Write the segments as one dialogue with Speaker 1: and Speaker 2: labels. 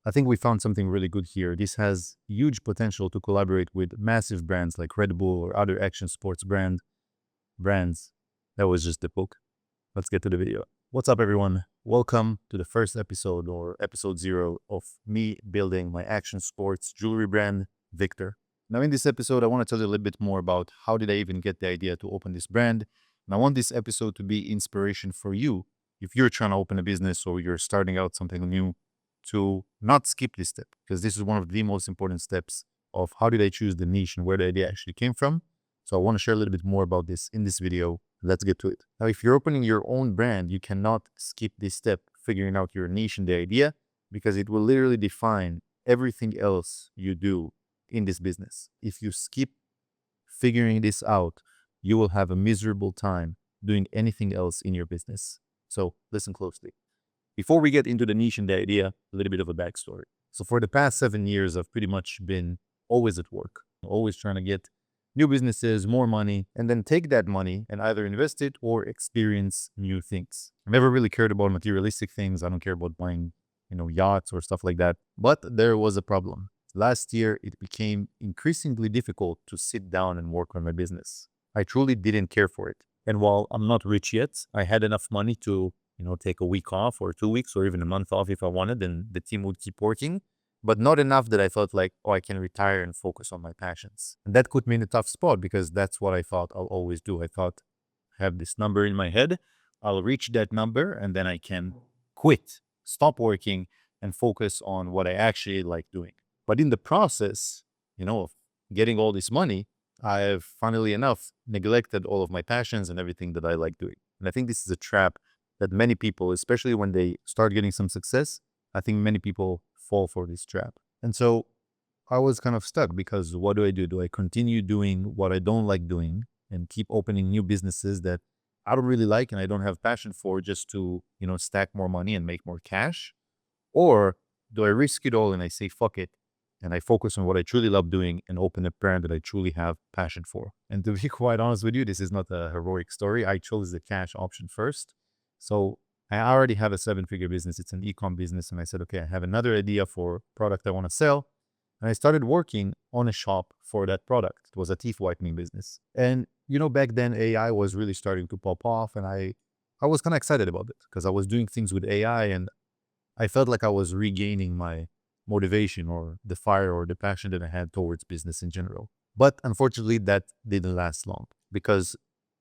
Speaker 1: I think we found something really good here. This has huge potential to collaborate with massive brands like Red Bull or other action sports brands. That was just the book. Let's get to the video. What's up, everyone? Welcome to the first episode or episode 0 of me building my action sports jewelry brand, Victor. Now, in this episode, I want to tell you a little bit more about how did I even get the idea to open this brand. And I want this episode to be inspiration for you if you're trying to open a business or you're starting out something new, to not skip this step, because this is one of the most important steps of how did I choose the niche and where the idea actually came from. So I want to share a little bit more about this in this video. Let's get to it. Now, if you're opening your own brand, you cannot skip this step, figuring out your niche and the idea, because it will literally define everything else you do in this business. If you skip figuring this out, you will have a miserable time doing anything else in your business. So listen closely. Before we get into the niche and the idea, a little bit of a backstory. So for the past 7 years, I've pretty much been always at work, always trying to get new businesses, more money, and then take that money and either invest it or experience new things. I've never really cared about materialistic things. I don't care about buying, yachts or stuff like that. But there was a problem. Last year, it became increasingly difficult to sit down and work on my business. I truly didn't care for it. And while I'm not rich yet, I had enough money to take a week off or 2 weeks or even a month off if I wanted, and the team would keep working, but not enough that I felt like, I can retire and focus on my passions. And that put me in a tough spot because that's what I thought I'll always do. I thought, I have this number in my head, I'll reach that number and then I can quit, stop working and focus on what I actually like doing. But in the process, of getting all this money, I have, funnily enough, neglected all of my passions and everything that I like doing. And I think this is a trap that many people, especially when they start getting some success, I think many people fall for this trap. And so I was kind of stuck because what do I do? Do I continue doing what I don't like doing and keep opening new businesses that I don't really like and I don't have passion for just to, stack more money and make more cash? Or do I risk it all and I say, fuck it, and I focus on what I truly love doing and open a brand that I truly have passion for? And to be quite honest with you, this is not a heroic story. I chose the cash option first. So I already have a 7-figure business. It's an e-com business. And I said, okay, I have another idea for product I want to sell. And I started working on a shop for that product. It was a teeth whitening business. And, back then AI was really starting to pop off. And I was kind of excited about it because I was doing things with AI and I felt like I was regaining my motivation or the fire or the passion that I had towards business in general. But unfortunately, that didn't last long because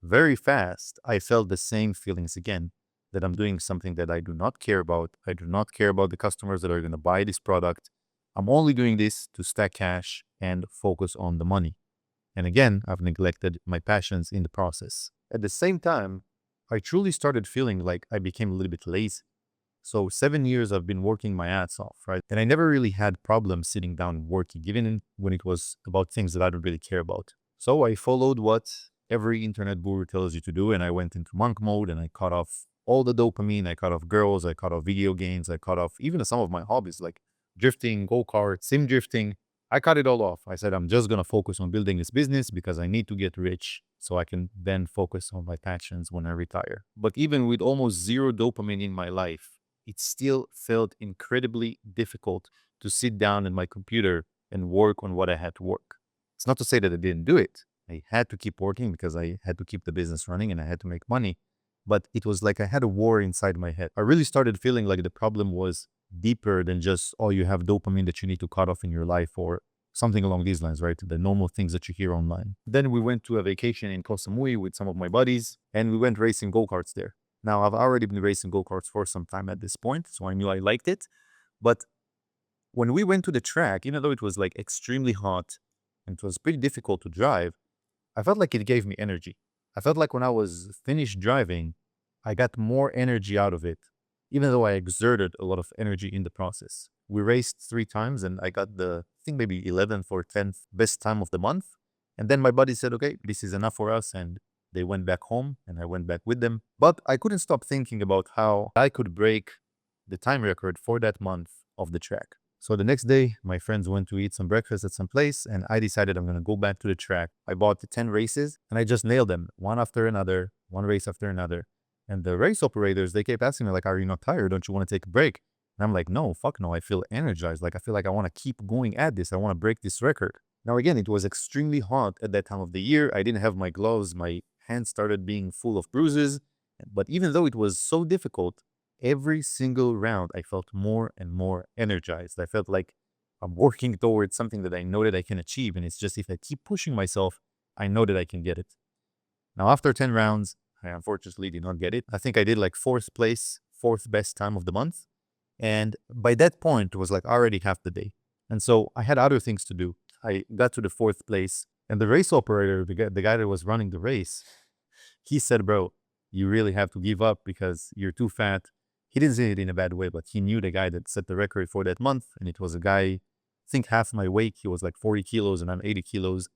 Speaker 1: very fast, I felt the same feelings again, that I'm doing something that I do not care about. I do not care about the customers that are going to buy this product. I'm only doing this to stack cash and focus on the money. And again, I've neglected my passions in the process. At the same time, I truly started feeling like I became a little bit lazy. So 7 years I've been working my ass off, right? And I never really had problems sitting down and working, even when it was about things that I don't really care about. So I followed what every internet guru tells you to do, and I went into monk mode and I cut off all the dopamine. I cut off girls, I cut off video games, I cut off even some of my hobbies like drifting, go-kart, sim drifting. I cut it all off. I said, I'm just going to focus on building this business because I need to get rich so I can then focus on my passions when I retire. But even with almost zero dopamine in my life, it still felt incredibly difficult to sit down at my computer and work on what I had to work. It's not to say that I didn't do it. I had to keep working because I had to keep the business running and I had to make money. But it was like I had a war inside my head. I really started feeling like the problem was deeper than just, you have dopamine that you need to cut off in your life or something along these lines, right? The normal things that you hear online. Then we went to a vacation in Koh Samui with some of my buddies and we went racing go-karts there. Now, I've already been racing go-karts for some time at this point, so I knew I liked it. But when we went to the track, even though it was like extremely hot and it was pretty difficult to drive, I felt like it gave me energy. I felt like when I was finished driving, I got more energy out of it, even though I exerted a lot of energy in the process. We raced 3 times and I got maybe 11th or 10th best time of the month. And then my buddy said, okay, this is enough for us. And they went back home and I went back with them. But I couldn't stop thinking about how I could break the time record for that month of the track. So the next day, my friends went to eat some breakfast at some place and I decided I'm going to go back to the track. I bought the 10 races and I just nailed them one after another, one race after another. And the race operators, they kept asking me like, are you not tired? Don't you want to take a break? And I'm like, no, fuck no. I feel energized. Like, I feel like I want to keep going at this. I want to break this record. Now, again, it was extremely hot at that time of the year. I didn't have my gloves. My hands started being full of bruises. But even though it was so difficult, every single round, I felt more and more energized. I felt like I'm working towards something that I know that I can achieve. And it's just if I keep pushing myself, I know that I can get it. Now, after 10 rounds, I unfortunately did not get it. I think I did like fourth place, fourth best time of the month. And by that point, it was like already half the day. And so I had other things to do. I got to the fourth place, and the race operator, the guy that was running the race, he said, bro, you really have to give up because you're too fat. He didn't say it in a bad way, but he knew the guy that set the record for that month. And it was a guy, I think half my weight. He was like 40 kilos and I'm 80 kilos.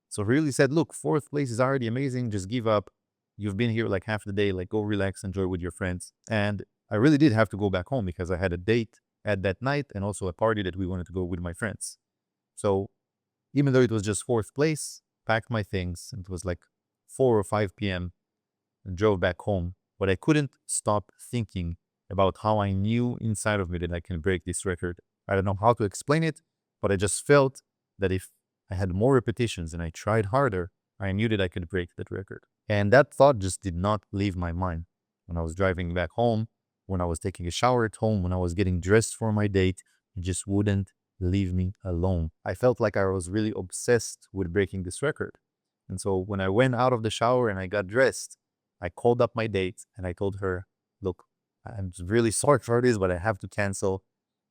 Speaker 1: So he really said, look, fourth place is already amazing. Just give up. You've been here like half the day. Like go relax, enjoy with your friends. And I really did have to go back home because I had a date at that night and also a party that we wanted to go with my friends. So even though it was just fourth place, packed my things. And it was like 4 or 5 p.m. and drove back home. But I couldn't stop thinking about how I knew inside of me that I can break this record. I don't know how to explain it, but I just felt that if I had more repetitions and I tried harder, I knew that I could break that record. And that thought just did not leave my mind. When I was driving back home, when I was taking a shower at home, when I was getting dressed for my date, it just wouldn't leave me alone. I felt like I was really obsessed with breaking this record. And so when I went out of the shower and I got dressed, I called up my date and I told her, look, I'm really sorry for this, but I have to cancel.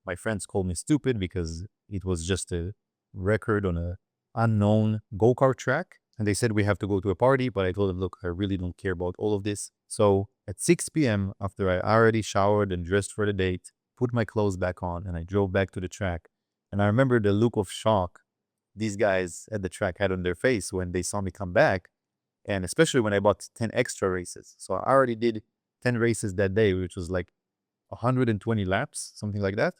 Speaker 1: My friends called me stupid because it was just a record on a unknown go-kart track. And they said we have to go to a party, but I told them, look, I really don't care about all of this. So at 6 p.m., after I already showered and dressed for the date, put my clothes back on, and I drove back to the track. And I remember the look of shock these guys at the track had on their face when they saw me come back. And especially when I bought 10 extra races. So I already did 10 races that day, which was like 120 laps, something like that.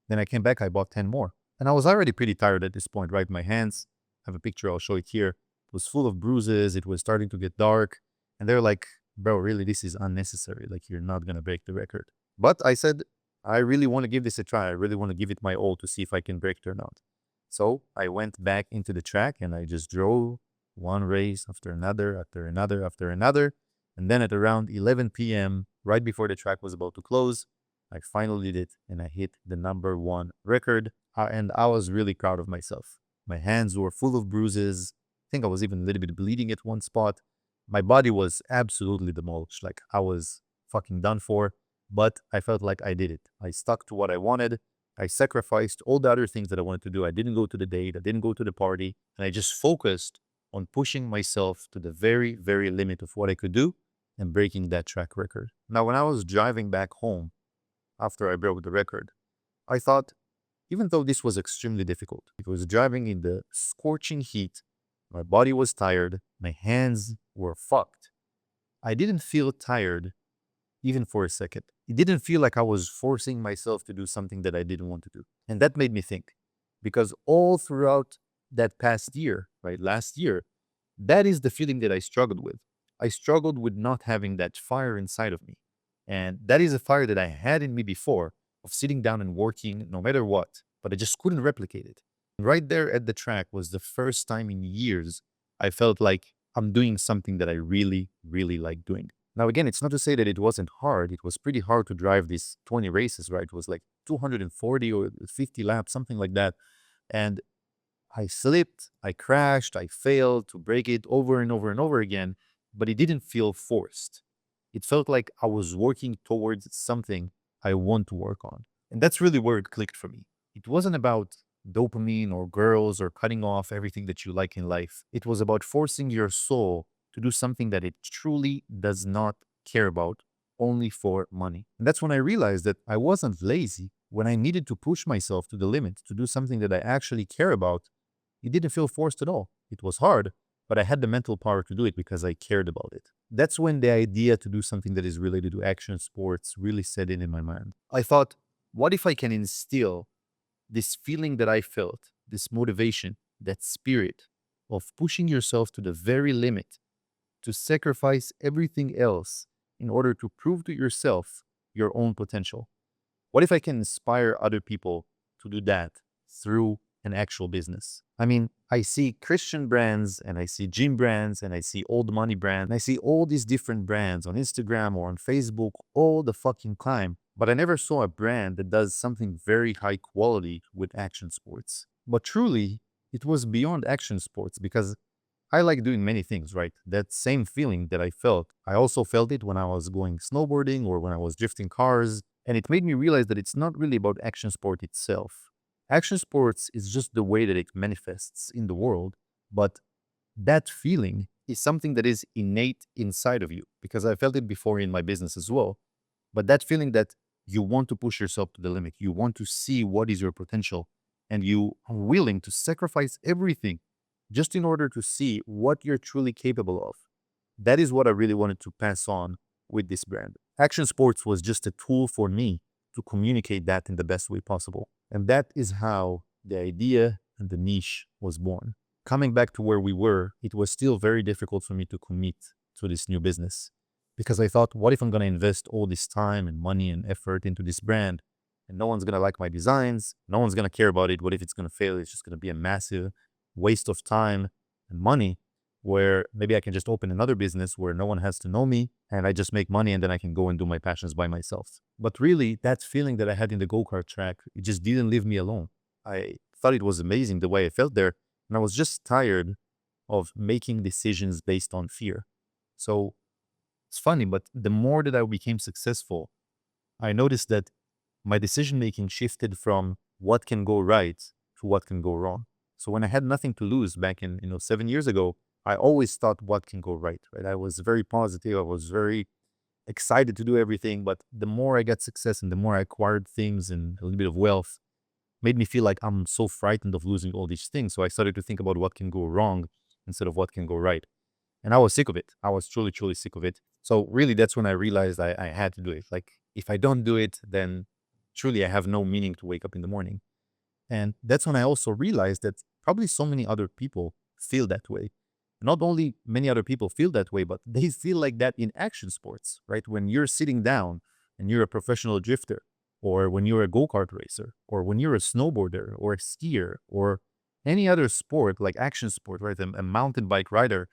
Speaker 1: Then I came back, I bought 10 more. And I was already pretty tired at this point, right? My hands, I have a picture, I'll show it here. It was full of bruises. It was starting to get dark. And they're like, bro, really, this is unnecessary. Like, you're not going to break the record. But I said, I really want to give this a try. I really want to give it my all to see if I can break it or not. So I went back into the track and I just drove one race after another, after another, after another. And then at around 11 p.m., right before the track was about to close, I finally did it and I hit the #1 record. And I was really proud of myself. My hands were full of bruises. I think I was even a little bit bleeding at one spot. My body was absolutely demolished. Like I was fucking done for, but I felt like I did it. I stuck to what I wanted. I sacrificed all the other things that I wanted to do. I didn't go to the date. I didn't go to the party. And I just focused on pushing myself to the very, very limit of what I could do and breaking that track record. Now, when I was driving back home after I broke the record, I thought, even though this was extremely difficult, it was driving in the scorching heat, my body was tired, my hands were fucked. I didn't feel tired even for a second. It didn't feel like I was forcing myself to do something that I didn't want to do. And that made me think, because all throughout that past year, right, last year, that is the feeling that I struggled with. I struggled with not having that fire inside of me. And that is a fire that I had in me before of sitting down and working no matter what, but I just couldn't replicate it. Right there at the track was the first time in years I felt like I'm doing something that I really, really like doing. Now, again, it's not to say that it wasn't hard. It was pretty hard to drive these 20 races, right? It was like 240 or 50 laps, something like that. And I slipped, I crashed, I failed to break it over and over and over again, but it didn't feel forced. It felt like I was working towards something I want to work on. And that's really where it clicked for me. It wasn't about dopamine or girls or cutting off everything that you like in life. It was about forcing your soul to do something that it truly does not care about, only for money. And that's when I realized that I wasn't lazy. When I needed to push myself to the limit to do something that I actually care about, it didn't feel forced at all. It was hard, but I had the mental power to do it because I cared about it. That's when the idea to do something that is related to action sports really set in my mind. I thought, what if I can instill this feeling that I felt, this motivation, that spirit of pushing yourself to the very limit, to sacrifice everything else in order to prove to yourself your own potential? What if I can inspire other people to do that through an actual business? I mean, I see Christian brands and I see gym brands and I see old money brands. And I see all these different brands on Instagram or on Facebook all the fucking time. But I never saw a brand that does something very high quality with action sports. But truly, it was beyond action sports because I like doing many things, right? That same feeling that I felt, I also felt it when I was going snowboarding or when I was drifting cars. And it made me realize that it's not really about action sport itself. Action sports is just the way that it manifests in the world, but that feeling is something that is innate inside of you because I felt it before in my business as well. But that feeling that you want to push yourself to the limit, you want to see what is your potential, and you are willing to sacrifice everything just in order to see what you're truly capable of. That is what I really wanted to pass on with this brand. Action sports was just a tool for me to communicate that in the best way possible. And that is how the idea and the niche was born. Coming back to where we were, it was still very difficult for me to commit to this new business because I thought, what if I'm going to invest all this time and money and effort into this brand and no one's going to like my designs? No one's going to care about it. What if it's going to fail? It's just going to be a massive waste of time and money, where maybe I can just open another business where no one has to know me and I just make money and then I can go and do my passions by myself. But really, that feeling that I had in the go-kart track, it just didn't leave me alone. I thought it was amazing the way I felt there. And I was just tired of making decisions based on fear. So it's funny, but the more that I became successful, I noticed that my decision making shifted from what can go right to what can go wrong. So when I had nothing to lose back in 7 years ago, I always thought what can go right. Right, I was very positive. I was very excited to do everything. But the more I got success and the more I acquired things and a little bit of wealth, made me feel like I'm so frightened of losing all these things. So I started to think about what can go wrong instead of what can go right. And I was sick of it. I was truly, truly sick of it. So really, that's when I realized I had to do it. Like, if I don't do it, then truly I have no meaning to wake up in the morning. And that's when I also realized that probably so many other people feel that way. Not only many other people feel that way, but they feel like that in action sports, right? When you're sitting down and you're a professional drifter, or when you're a go-kart racer, or when you're a snowboarder or a skier, or any other sport like action sport, right? A mountain bike rider,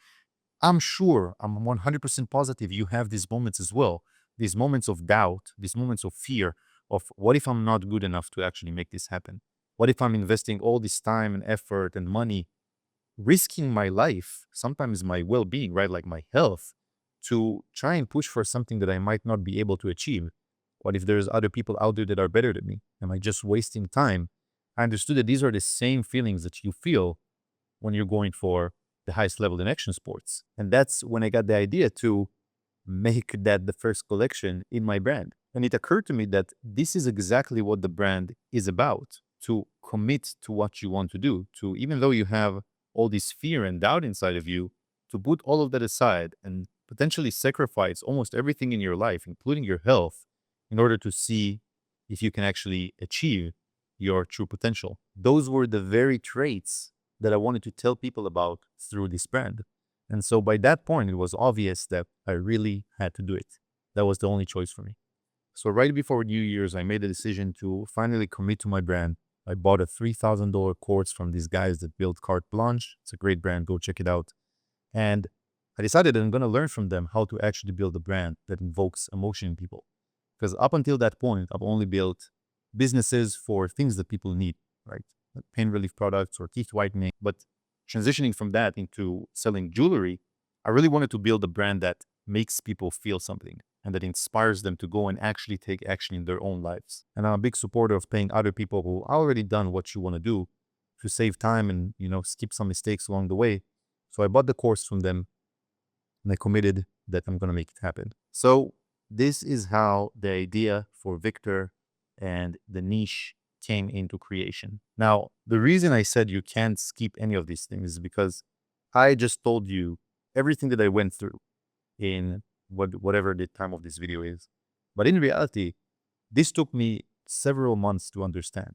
Speaker 1: I'm sure, I'm 100% positive you have these moments as well. These moments of doubt, these moments of fear of what if I'm not good enough to actually make this happen? What if I'm investing all this time and effort and money, risking my life, sometimes my well being, right? Like my health, to try and push for something that I might not be able to achieve? What if there's other people out there that are better than me? Am I just wasting time? I understood that these are the same feelings that you feel when you're going for the highest level in action sports. And that's when I got the idea to make that the first collection in my brand. And it occurred to me that this is exactly what the brand is about, to commit to what you want to do, to, even though you have all this fear and doubt inside of you, to put all of that aside and potentially sacrifice almost everything in your life, including your health, in order to see if you can actually achieve your true potential. Those were the very traits that I wanted to tell people about through this brand. And so by that point, it was obvious that I really had to do it. That was the only choice for me. So right before New Year's, I made a decision to finally commit to my brand. I bought a $3,000 course from these guys that build Carte Blanche. It's a great brand. Go check it out. And I decided that I'm going to learn from them how to actually build a brand that invokes emotion in people. Because up until that point, I've only built businesses for things that people need, right? Like pain relief products or teeth whitening. But transitioning from that into selling jewelry, I really wanted to build a brand that makes people feel something and that inspires them to go and actually take action in their own lives. And I'm a big supporter of paying other people who already done what you want to do to save time and, skip some mistakes along the way. So I bought the course from them and I committed that I'm going to make it happen. So this is how the idea for Victor and the niche came into creation. Now, the reason I said you can't skip any of these things is because I just told you everything that I went through in whatever the time of this video is. But in reality, this took me several months to understand.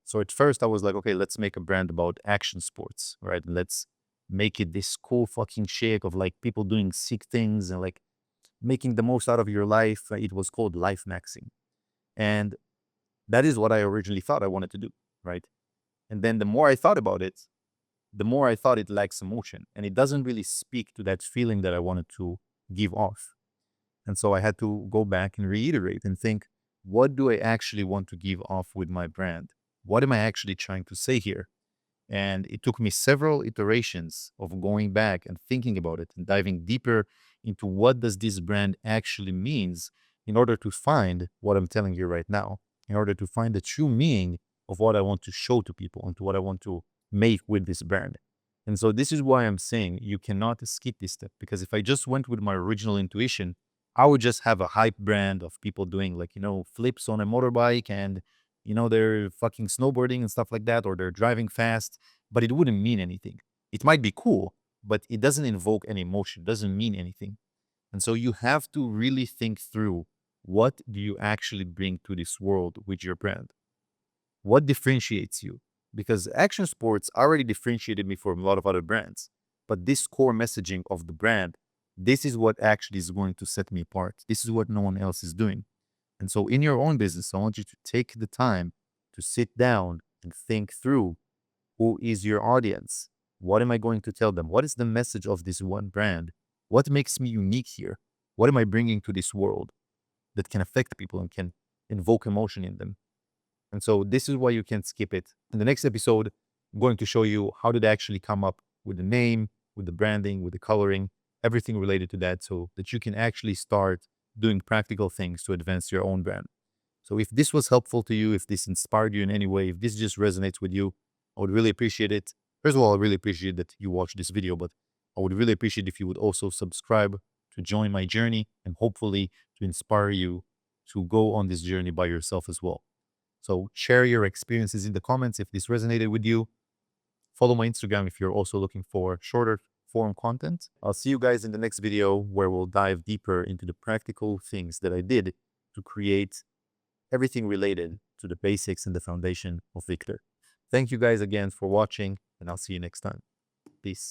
Speaker 1: So at first I was like, okay, let's make a brand about action sports, right? Let's make it this cool fucking shake of like people doing sick things and like making the most out of your life. It was called life maxing. And That is what I originally thought I wanted to do, right? And then the more I thought about it, the more I thought it lacks emotion and it doesn't really speak to that feeling that I wanted to give off. And so I had to go back and reiterate and think, what do I actually want to give off with my brand? What am I actually trying to say here? And it took me several iterations of going back and thinking about it and diving deeper into what does this brand actually means in order to find what I'm telling you right now, in order to find the true meaning of what I want to show to people and to what I want to make with this brand. And so this is why I'm saying you cannot skip this step, because if I just went with my original intuition, I would just have a hype brand of people doing like, flips on a motorbike and, they're fucking snowboarding and stuff like that, or they're driving fast, but it wouldn't mean anything. It might be cool, but it doesn't invoke any emotion, doesn't mean anything. And so you have to really think through, what do you actually bring to this world with your brand? What differentiates you? Because action sports already differentiated me from a lot of other brands. But this core messaging of the brand, this is what actually is going to set me apart. This is what no one else is doing. And so in your own business, I want you to take the time to sit down and think through, who is your audience? What am I going to tell them? What is the message of this one brand? What makes me unique here? What am I bringing to this world that can affect people and can invoke emotion in them? And so this is why you can't skip it. In the next episode, I'm going to show you how did I actually come up with the name, with the branding, with the coloring, everything related to that, so that you can actually start doing practical things to advance your own brand. So if this was helpful to you, if this inspired you in any way, if this just resonates with you, I would really appreciate it. First of all, I really appreciate that you watched this video, but I would really appreciate if you would also subscribe to join my journey and hopefully to inspire you to go on this journey by yourself as well. So share your experiences in the comments if this resonated with you. Follow my Instagram if you're also looking for shorter form content. I'll see you guys in the next video where we'll dive deeper into the practical things that I did to create everything related to the basics and the foundation of Victor. Thank you guys again for watching, and I'll see you next time. Peace.